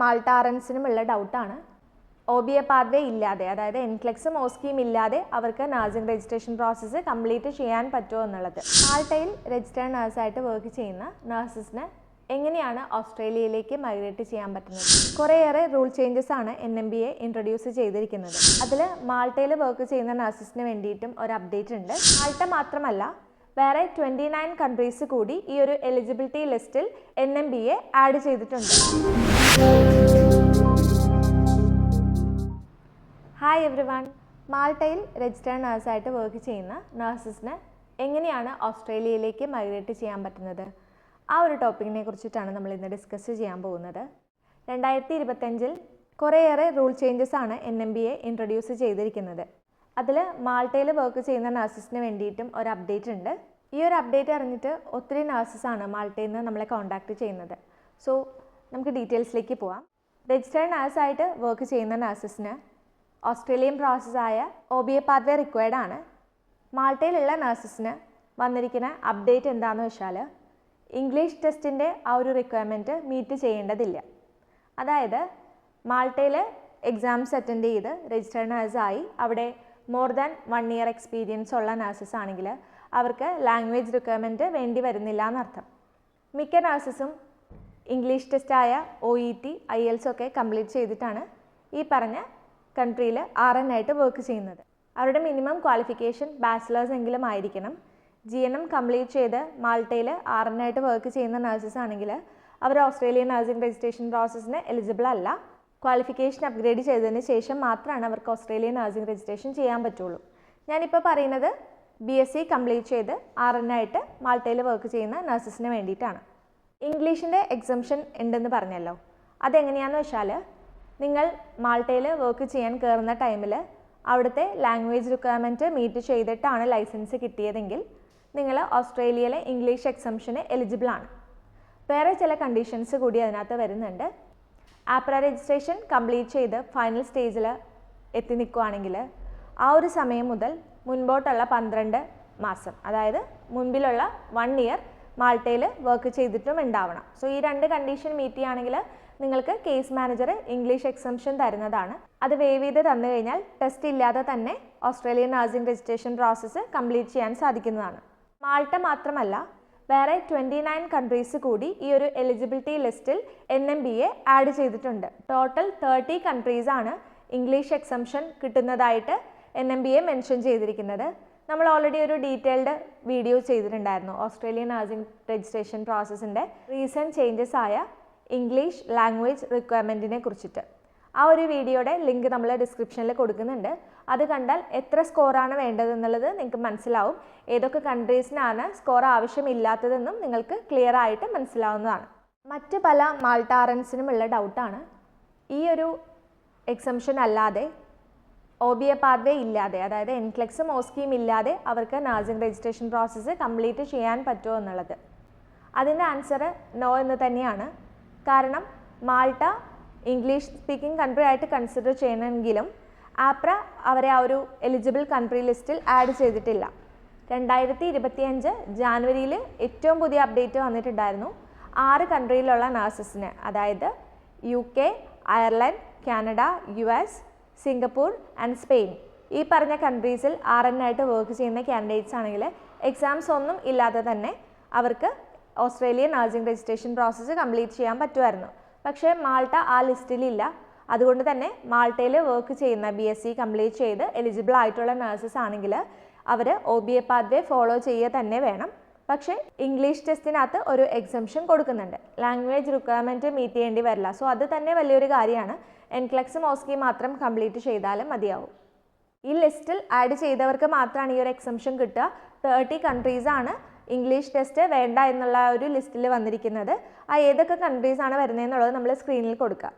Malta ആർഎൻസിനുമുള്ള ഡൗട്ടാണ്. OBA pathway ഇല്ലാതെ, അതായത് എൻക്ലെക്സും ഓസ്കിയും ഇല്ലാതെ അവർക്ക് നഴ്സിംഗ് രജിസ്ട്രേഷൻ പ്രോസസ്സ് കംപ്ലീറ്റ് ചെയ്യാൻ പറ്റുമോ എന്നുള്ളത്. മാൾട്ടയിൽ രജിസ്റ്റേർഡ് നഴ്സായിട്ട് വർക്ക് ചെയ്യുന്ന നഴ്സസിന് എങ്ങനെയാണ് ഓസ്ട്രേലിയയിലേക്ക് മൈഗ്രേറ്റ് ചെയ്യാൻ പറ്റുന്നത്? കുറേയേറെ റൂൾ ചേഞ്ചസ് ആണ് NMBA ഇൻട്രൊഡ്യൂസ് ചെയ്തിരിക്കുന്നത്. അതിൽ മാൾട്ടയിൽ വർക്ക് ചെയ്യുന്ന നഴ്സസിന് വേണ്ടിയിട്ടും ഒരു അപ്ഡേറ്റ് ഉണ്ട്. മാൾട്ട മാത്രമല്ല, വേറെ 29 കൺട്രീസ് കൂടി ഈ ഒരു എലിജിബിലിറ്റി ലിസ്റ്റിൽ NMBA ആഡ് ചെയ്തിട്ടുണ്ട്. Hi everyone. മാൾട്ടയിൽ രജിസ്റ്റേർഡ് നഴ്സായിട്ട് വർക്ക് ചെയ്യുന്ന നഴ്സസിന് എങ്ങനെയാണ് ഓസ്ട്രേലിയയിലേക്ക് മൈഗ്രേറ്റ് ചെയ്യാൻ പറ്റുന്നത്? ആ ഒരു ടോപ്പിക്കിനെ കുറിച്ചിട്ടാണ് നമ്മൾ ഇന്ന് ഡിസ്കസ് ചെയ്യാൻ പോകുന്നത്. 2025 കുറേയേറെ റൂൾ ചേഞ്ചസ് ആണ് NMBA ഇൻട്രൊഡ്യൂസ് ചെയ്തിരിക്കുന്നത്. അതിൽ മാൾട്ടയിൽ വർക്ക് ചെയ്യുന്ന നഴ്സസിന് വേണ്ടിയിട്ടും ഒരു അപ്ഡേറ്റ് ഉണ്ട്. ഈ ഒരു അപ്ഡേറ്റ് അറിഞ്ഞിട്ട് ഒത്തിരി നഴ്സസാണ് മാൾട്ടയിൽ നിന്ന് നമ്മളെ കോൺടാക്റ്റ് ചെയ്യുന്നത്. സോ നമുക്ക് ഡീറ്റെയിൽസിലേക്ക് പോവാം. രജിസ്റ്റേർഡ് നഴ്സായിട്ട് വർക്ക് ചെയ്യുന്ന നഴ്സസിന് ഓസ്ട്രേലിയൻ പ്രോസസ്സായ OBA പാത്വേ റിക്വയർഡ് ആണ്. മാൾട്ടയിലുള്ള നഴ്സസിന് വന്നിരിക്കുന്ന അപ്ഡേറ്റ് എന്താണെന്ന് വെച്ചാൽ, ഇംഗ്ലീഷ് ടെസ്റ്റിൻ്റെ ആ ഒരു റിക്വയർമെൻറ്റ് മീറ്റ് ചെയ്യേണ്ടതില്ല. അതായത് മാൾട്ടയിൽ എക്സാംസ് അറ്റൻഡ് ചെയ്ത് രജിസ്റ്റേർഡ് നഴ്സായി അവിടെ മോർ ദാൻ 1 ഇയർ എക്സ്പീരിയൻസ് ഉള്ള നഴ്സസ് ആണെങ്കിൽ അവർക്ക് ലാംഗ്വേജ് റിക്വയർമെൻറ്റ് വേണ്ടി വരുന്നില്ല എന്നർത്ഥം. മിക്ക നഴ്സസും ഇംഗ്ലീഷ് ടെസ്റ്റായ OET, IELTS ഒക്കെ കംപ്ലീറ്റ് ചെയ്തിട്ടാണ് ഈ പറഞ്ഞ കൺട്രിയിൽ RN ആയിട്ട് വർക്ക് ചെയ്യുന്നത്. അവരുടെ മിനിമം ക്വാളിഫിക്കേഷൻ ബാച്ചിലേഴ്സ് എങ്കിലും ആയിരിക്കണം. GNM കംപ്ലീറ്റ് ചെയ്ത് മാൾട്ടയിൽ RN ആയിട്ട് വർക്ക് ചെയ്യുന്ന നഴ്സസ് ആണെങ്കിൽ അവർ ഓസ്ട്രേലിയൻ നഴ്സിംഗ് രജിസ്ട്രേഷൻ പ്രോസസ്സിന് എലിജിബിൾ അല്ല. ക്വാളിഫിക്കേഷൻ അപ്ഗ്രേഡ് ചെയ്തതിന് ശേഷം മാത്രമാണ് അവർക്ക് ഓസ്ട്രേലിയൻ നഴ്സിംഗ് രജിസ്ട്രേഷൻ ചെയ്യാൻ പറ്റുള്ളൂ. ഞാനിപ്പോൾ പറയുന്നത് BSc കംപ്ലീറ്റ് ചെയ്ത് RN ആയിട്ട് മാൾട്ടയിൽ വർക്ക് ചെയ്യുന്ന നഴ്സസിന് വേണ്ടിയിട്ടാണ്. ഇംഗ്ലീഷിൻ്റെ എക്സംഷൻ ഉണ്ടെന്ന് പറഞ്ഞല്ലോ. അതെങ്ങനെയാണെന്ന് വെച്ചാൽ, നിങ്ങൾ മാൾട്ടയിൽ വർക്ക് ചെയ്യാൻ കയറുന്ന ടൈമിൽ അവിടുത്തെ ലാംഗ്വേജ് റിക്വയർമെൻറ്റ് മീറ്റ് ചെയ്തിട്ടാണ് ലൈസൻസ് കിട്ടിയതെങ്കിൽ നിങ്ങൾ ഓസ്ട്രേലിയയിലെ ഇംഗ്ലീഷ് എക്സംഷന് എലിജിബിൾ ആണ്. വേറെ ചില കണ്ടീഷൻസ് കൂടി അതിനകത്ത് വരുന്നുണ്ട്. ആപ്ര രജിസ്ട്രേഷൻ കംപ്ലീറ്റ് ചെയ്ത് ഫൈനൽ സ്റ്റേജിൽ എത്തി നിൽക്കുകയാണെങ്കിൽ ആ ഒരു സമയം മുതൽ മുൻപോട്ടുള്ള 12 മാസം, അതായത് മുൻപിലുള്ള 1 ഇയർ മാൾട്ടയിൽ വർക്ക് ചെയ്തിട്ടും ഉണ്ടാവണം. സോ ഈ 2 കണ്ടീഷൻ മീറ്റ് ചെയ്യുകയാണെങ്കിൽ നിങ്ങൾക്ക് കേസ് മാനേജർ ഇംഗ്ലീഷ് എക്സംഷൻ തരുന്നതാണ്. അത് വേവ് ചെയ്ത് തന്നു കഴിഞ്ഞാൽ ടെസ്റ്റ് ഇല്ലാതെ തന്നെ Australian nursing registration process complete ചെയ്യാൻ സാധിക്കുന്നതാണ്. മാൾട്ട മാത്രമല്ല, വേറെ 29 കൺട്രീസ് കൂടി ഈ ഒരു എലിജിബിലിറ്റി ലിസ്റ്റിൽ NMBA ആഡ് ചെയ്തിട്ടുണ്ട്. ടോട്ടൽ 30 കൺട്രീസ് ആണ് ഇംഗ്ലീഷ് എക്സംഷൻ കിട്ടുന്നതായിട്ട് NMBA മെൻഷൻ ചെയ്തിരിക്കുന്നത്. നമ്മൾ ഓൾറെഡി ഒരു ഡീറ്റെയിൽഡ് വീഡിയോ ചെയ്തിട്ടുണ്ടായിരുന്നു ഓസ്ട്രേലിയൻ നഴ്സിംഗ് രജിസ്ട്രേഷൻ പ്രോസസ്സിൻ്റെ റീസെൻറ്റ് ചേഞ്ചസ് ആയ ഇംഗ്ലീഷ് ലാംഗ്വേജ് റിക്വയർമെൻറ്റിനെ കുറിച്ചിട്ട്. ആ ഒരു വീഡിയോയുടെ ലിങ്ക് നമ്മൾ ഡിസ്ക്രിപ്ഷനിൽ കൊടുക്കുന്നുണ്ട്. അത് കണ്ടാൽ എത്ര സ്കോറാണ് വേണ്ടതെന്നുള്ളത് നിങ്ങൾക്ക് മനസ്സിലാവും. ഏതൊക്കെ കൺട്രീസിനാണ് സ്കോർ ആവശ്യമില്ലാത്തതെന്നും നിങ്ങൾക്ക് ക്ലിയർ ആയിട്ട് മനസ്സിലാവുന്നതാണ്. മറ്റ് പല മാൾട്ട ആർഎൻസിനുമുള്ള ഡൗട്ടാണ്, ഈ ഒരു എക്സംഷൻ അല്ലാതെ OBA പാത്വേ ഇല്ലാതെ, അതായത് എൻക്ലെക്സും ഓസ്കിയും ഇല്ലാതെ അവർക്ക് നഴ്സിംഗ് രജിസ്ട്രേഷൻ പ്രോസസ്സ് കംപ്ലീറ്റ് ചെയ്യാൻ പറ്റുമോ എന്നുള്ളത്. അതിൻ്റെ ആൻസർ നോ എന്ന് തന്നെയാണ്. കാരണം മാൾട്ട ഇംഗ്ലീഷ് സ്പീക്കിംഗ് കൺട്രി ആയിട്ട് കൺസിഡർ ചെയ്യണമെങ്കിലും ആപ്ര അവരെ ആ ഒരു എലിജിബിൾ കൺട്രി ലിസ്റ്റിൽ ആഡ് ചെയ്തിട്ടില്ല. 2025 ജാനുവരിയിൽ ഏറ്റവും പുതിയ അപ്ഡേറ്റ് വന്നിട്ടുണ്ടായിരുന്നു. 6 കൺട്രിയിലുള്ള നഴ്സസിന്, അതായത് UK, Ireland, Canada, US, Singapore and Spain, ഈ പറഞ്ഞ കൺട്രീസിൽ RN ആയിട്ട് വർക്ക് ചെയ്യുന്ന കാൻഡിഡേറ്റ്സ് ആണെങ്കിൽ എക്സാംസ് ഒന്നും ഇല്ലാതെ തന്നെ അവർക്ക് Australian nursing registration process complete ചെയ്യാൻ പറ്റുമായിരുന്നു. പക്ഷേ മാൾട്ട ആ ലിസ്റ്റിലില്ല. അതുകൊണ്ട് തന്നെ മാൾട്ടയിൽ വർക്ക് ചെയ്യുന്ന BSc കംപ്ലീറ്റ് ചെയ്ത് എലിജിബിൾ ആയിട്ടുള്ള നഴ്സസ് ആണെങ്കിൽ അവർ OBA പാത്വേ ഫോളോ ചെയ്യുക തന്നെ വേണം. പക്ഷേ ഇംഗ്ലീഷ് ടെസ്റ്റിനകത്ത് ഒരു എക്സംഷൻ കൊടുക്കുന്നുണ്ട്. ലാംഗ്വേജ് റിക്വയർമെൻറ്റ് മീറ്റ് ചെയ്യേണ്ടി വരില്ല. സോ അത് തന്നെ വലിയൊരു കാര്യമാണ്. എൻക്ലെക്സും ഓസ്കിയും മാത്രം കംപ്ലീറ്റ് ചെയ്താലും മതിയാവും. ഈ ലിസ്റ്റിൽ ആഡ് ചെയ്തവർക്ക് മാത്രമാണ് ഈ ഒരു എക്സംഷൻ കിട്ടുക. 30 കൺട്രീസാണ് ഇംഗ്ലീഷ് ടെസ്റ്റ് വേണ്ട എന്നുള്ള ഒരു ലിസ്റ്റിൽ വന്നിരിക്കുന്നത്. ആ ഏതൊക്കെ കൺട്രീസാണ് വരുന്നതെന്നുള്ളത് നമ്മൾ സ്ക്രീനിൽ കൊടുക്കുക.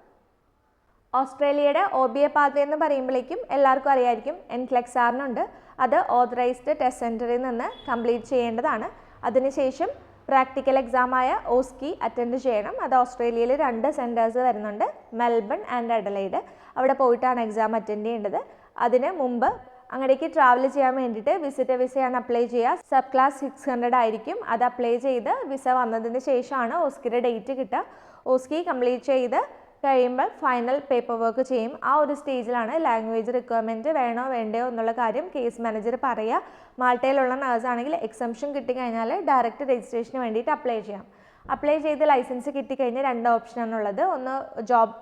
ഓസ്ട്രേലിയയുടെ OBA പാത്വേ എന്ന് പറയുമ്പോഴേക്കും എല്ലാവർക്കും അറിയായിരിക്കും എൻക്ലെക്സ് ആറിനുണ്ട്. അത് ഓതറൈസ്ഡ് ടെസ്റ്റ് സെൻറ്ററിൽ നിന്ന് കംപ്ലീറ്റ് ചെയ്യേണ്ടതാണ്. അതിനുശേഷം പ്രാക്ടിക്കൽ എക്സാമായ ഓസ്കി അറ്റൻഡ് ചെയ്യണം. അത് ഓസ്ട്രേലിയയിൽ 2 സെൻറ്റേഴ്സ് വരുന്നുണ്ട്, മെൽബൺ ആൻഡ് അഡലൈഡ്. അവിടെ പോയിട്ടാണ് എക്സാം അറ്റൻഡ് ചെയ്യേണ്ടത്. അതിന് മുമ്പ് അങ്ങടേക്ക് ട്രാവൽ ചെയ്യാൻ വേണ്ടിയിട്ട് വിസിറ്റർ വിസയാണ് അപ്ലൈ ചെയ്യുക. സബ് ക്ലാസ് 600 ആയിരിക്കും. അത് അപ്ലൈ ചെയ്ത് വിസ വന്നതിന് ശേഷമാണ് ഓസ്കിയുടെ ഡേറ്റ് കിട്ടുക. ഓസ്കി കംപ്ലീറ്റ് ചെയ്ത് കഴിയുമ്പോൾ ഫൈനൽ പേപ്പർ വർക്ക് ചെയ്യും. ആ ഒരു സ്റ്റേജിലാണ് ലാംഗ്വേജ് റിക്വയർമെൻറ്റ് വേണോ വേണ്ടയോ എന്നുള്ള കാര്യം കേസ് മാനേജർ പറയുക. മാൾട്ടയിലുള്ള നേഴ്സാണെങ്കിൽ എക്സംഷൻ കിട്ടിക്കഴിഞ്ഞാൽ ഡയറക്റ്റ് രജിസ്ട്രേഷന് വേണ്ടിയിട്ട് അപ്ലൈ ചെയ്യാം. അപ്ലൈ ചെയ്ത് ലൈസൻസ് കിട്ടിക്കഴിഞ്ഞാൽ 2 ഓപ്ഷനാണുള്ളത്. ഒന്ന് ജോബ്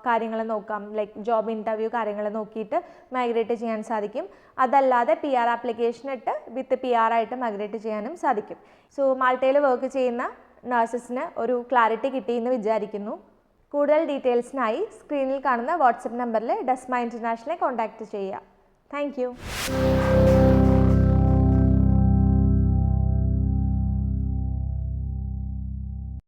കാര്യങ്ങൾ നോക്കാം, ലൈക്ക് ജോബ് ഇൻ്റർവ്യൂ കാര്യങ്ങൾ നോക്കിയിട്ട് മൈഗ്രേറ്റ് ചെയ്യാൻ സാധിക്കും. അതല്ലാതെ PR ആപ്ലിക്കേഷൻ ഇട്ട് വിത്ത് PR ആയിട്ട് മൈഗ്രേറ്റ് ചെയ്യാനും സാധിക്കും. സോ മാൾട്ടയിൽ വർക്ക് ചെയ്യുന്ന നഴ്സസിന് ഒരു ക്ലാരിറ്റി കിട്ടിയെന്ന് വിചാരിക്കുന്നു. കൂടുതൽ ഡീറ്റെയിൽസിനായി സ്ക്രീനിൽ കാണുന്ന വാട്സപ്പ് നമ്പറിൽ ഡെസ്മ ഇൻ്റർനാഷണലെ കോൺടാക്റ്റ് ചെയ്യുക. Thank you.